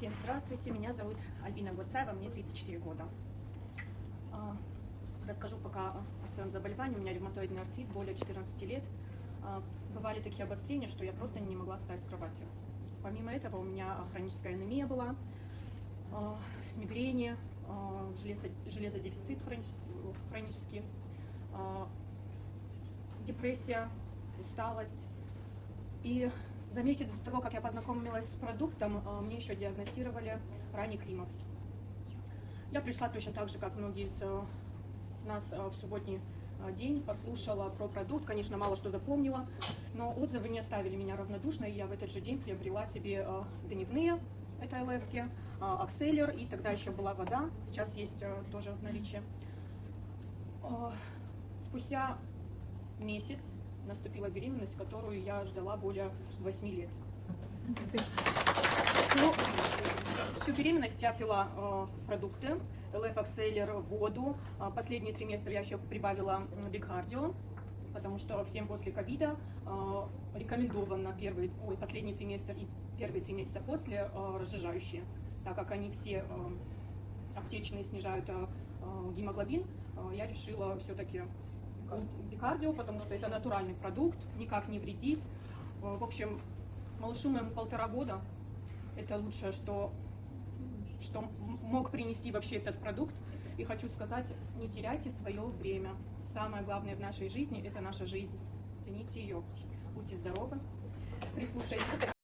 Всем здравствуйте, меня зовут Альбина Гуцаева, мне 34 года. Расскажу пока о своем заболевании. У меня ревматоидный артрит более 14 лет. Бывали такие обострения, что я просто не могла встать с кровати. Помимо этого у меня хроническая анемия была, мигрени, железодефицит хронический, депрессия, усталость. И за месяц до того, как я познакомилась с продуктом, мне еще диагностировали ранний климакс. Я пришла точно так же, как многие из нас в субботний день, послушала про продукт, конечно, мало что запомнила, но отзывы не оставили меня равнодушно, и я в этот же день приобрела себе дневные, это ЛФ-ки, Акселлер, и тогда еще была вода, сейчас есть тоже в наличии. Спустя месяц наступила беременность, которую я ждала более 8 лет. Всю беременность я пила продукты, ЛФ, Акселлер, воду. Последний триместр я еще прибавила бикардио, потому что всем после ковида рекомендовано последний триместр и первые 3 месяца после разжижающие, так как они все аптечные снижают гемоглобин. Я решила все-таки бикардио, потому что это натуральный продукт, никак не вредит. В общем, малышу моему 1,5 года. Это лучшее, что мог принести вообще этот продукт. И хочу сказать, не теряйте свое время. Самое главное в нашей жизни – это наша жизнь. Цените ее. Будьте здоровы. Прислушайтесь.